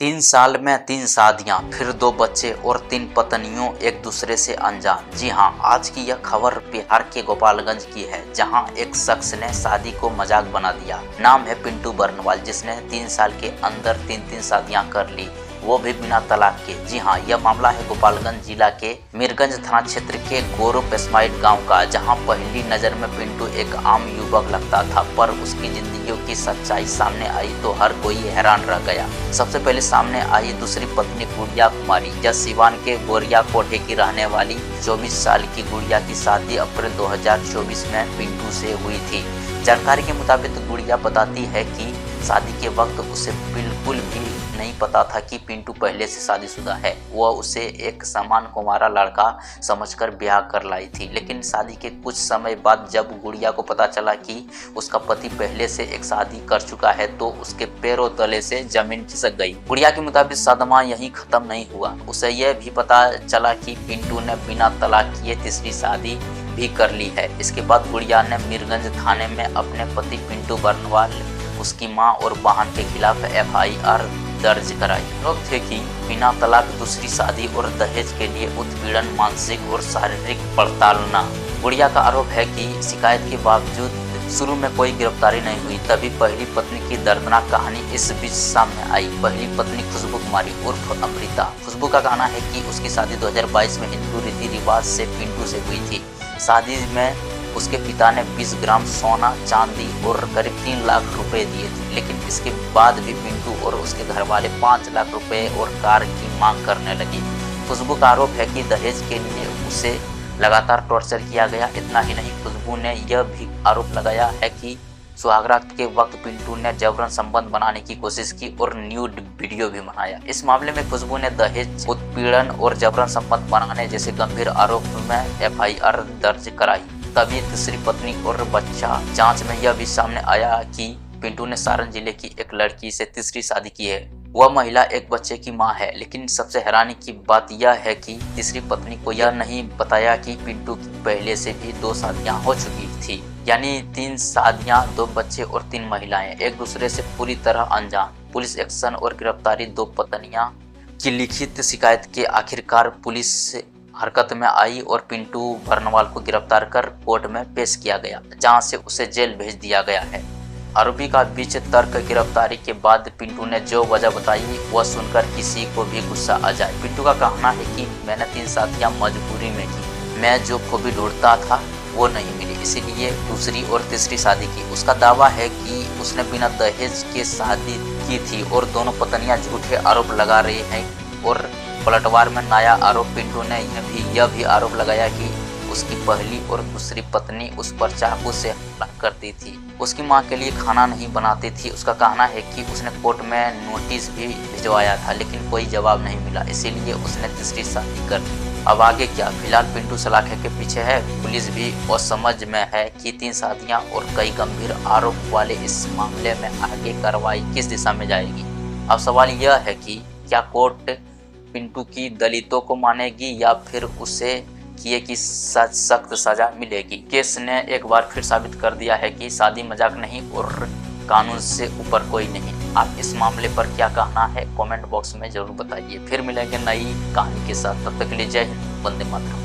3 साल में 3 शादियां, फिर 2 बच्चे और 3 पत्नियों, एक दूसरे से अनजान। जी हां, आज की यह खबर बिहार के गोपालगंज की है, जहां एक शख्स ने शादी को मजाक बना दिया। नाम है पिंटू बरनवाल, जिसने 3 साल के अंदर 3 शादियां कर ली, वो भी बिना तलाक के। जी हाँ, यह मामला है गोपालगंज जिला के मीरगंज थाना क्षेत्र के गोरो पेस्माइट गांव का, जहां पहली नजर में पिंटू एक आम युवक लगता था, पर उसकी जिंदगियों की सच्चाई सामने आई तो हर कोई हैरान रह गया। सबसे पहले सामने आई दूसरी पत्नी गुड़िया कुमारी। यह सिवान के गोरिया कोठे की रहने वाली 24 साल की गुड़िया की शादी अप्रैल 2024 में पिंटू से हुई थी। जानकारी के मुताबिक गुड़िया बताती है कि शादी के वक्त उसे बिल्कुल भी नहीं पता था कि पिंटू पहले से शादीशुदा है। वह उसे एक समान कुंवारा लड़का समझकर ब्याह कर लाई थी, लेकिन शादी के कुछ समय बाद जब गुड़िया को पता चला कि उसका पति पहले से एक शादी कर चुका है, तो उसके पैरों तले से जमीन खिसक गई। गुड़िया के मुताबिक सदमा यहीं खत्म नहीं हुआ, उसे यह भी पता चला कि पिंटू ने बिना तलाक किए तीसरी शादी भी कर ली है। इसके बाद गुड़िया ने मीरगंज थाने में अपने पति पिंटू बरनवाल, उसकी मां और बहन के खिलाफ FIR दर्ज कराई। आरोप थे कि बिना तलाक, दूसरी शादी और दहेज के लिए उत्पीड़न, मानसिक और शारीरिक प्रताड़ना। गुड़िया का आरोप है कि शिकायत के बावजूद शुरू में कोई गिरफ्तारी नहीं हुई। तभी पहली पत्नी की दर्दनाक कहानी इस बीच सामने आई। पहली पत्नी खुशबू कुमारी उर्फ अमृता। खुशबू का कहना है कि उसकी शादी 2022 में हिंदू रीति रिवाज से पिंटू से हुई थी। शादी में उसके पिता ने 20 ग्राम सोना, चांदी और करीब 3 लाख रुपए दिए थे, लेकिन इसके बाद भी पिंटू और उसके घर वाले 5 लाख रुपए और कार की मांग करने लगे। खुशबू का आरोप है कि दहेज के लिए उसे लगातार टॉर्चर किया गया। इतना ही नहीं, खुशबू ने यह भी आरोप लगाया है कि सुहागरात के वक्त पिंटू ने जबरन संबंध बनाने की कोशिश की और न्यूड वीडियो भी बनाया। इस मामले में खुशबू ने दहेज, उत्पीड़न और जबरन संबंध बनाने जैसे गंभीर आरोप में FIR दर्ज कराई। तभी तीसरी पत्नी और बच्चा। जांच में यह भी सामने आया कि पिंटू ने सारण जिले की एक लड़की से तीसरी शादी की है। वह महिला एक बच्चे की मां है, लेकिन सबसे हैरानी की बात यह है कि तीसरी पत्नी को यह नहीं बताया कि पिंटू की पहले से भी 2 शादियां हो चुकी थी। यानी 3 शादियां, 2 बच्चे और 3 महिलाएं, एक दूसरे से पूरी तरह अनजान। पुलिस एक्शन और गिरफ्तारी। 2 पत्नियां की लिखित शिकायत के आखिरकार पुलिस हरकत में आई और पिंटू बरनवाल को गिरफ्तार कर कोर्ट में पेश किया गया, जहां से उसे जेल भेज दिया गया है। आरोपी का बीच तर्क। गिरफ्तारी के बाद पिंटू ने जो वजह बताई वह सुनकर किसी को भी गुस्सा आ जाए। पिंटू का कहना है कि मैंने 3 शादियां मजबूरी में की। मैं जो खूबी ढूंढता था वो नहीं मिली, इसीलिए दूसरी और तीसरी शादी की। उसका दावा है कि उसने बिना दहेज के शादी की थी और दोनों पत्नियां झूठे आरोप लगा रही हैं। और पलटवार में नया आरोप। पिंटू ने यह भी आरोप लगाया कि उसकी पहली और दूसरी पत्नी उस पर चाकू से हमला करती थी, उसकी मां के लिए खाना नहीं बनाती थी। उसका कहना है कि उसने कोर्ट में नोटिस भी भिजवाया था, लेकिन कोई जवाब नहीं मिला, इसीलिए उसने तीसरी शादी कर ली। अब आगे क्या? फिलहाल पिंटू सलाखे के पीछे है। पुलिस भी असमझ में है कि 3 शादियां और कई गंभीर आरोप वाले इस मामले में आगे कार्रवाई किस दिशा में जाएगी। अब सवाल यह है कि क्या कोर्ट पिंटू की दलितों को मानेगी या फिर उसे किए की सख्त सजा मिलेगी। केस ने एक बार फिर साबित कर दिया है कि शादी मजाक नहीं और कानून से ऊपर कोई नहीं। आप इस मामले पर क्या कहना है कमेंट बॉक्स में जरूर बताइए। फिर मिलेंगे नई कहानी के साथ, तब तक के लिए जय हिंद, वंदे मातरम।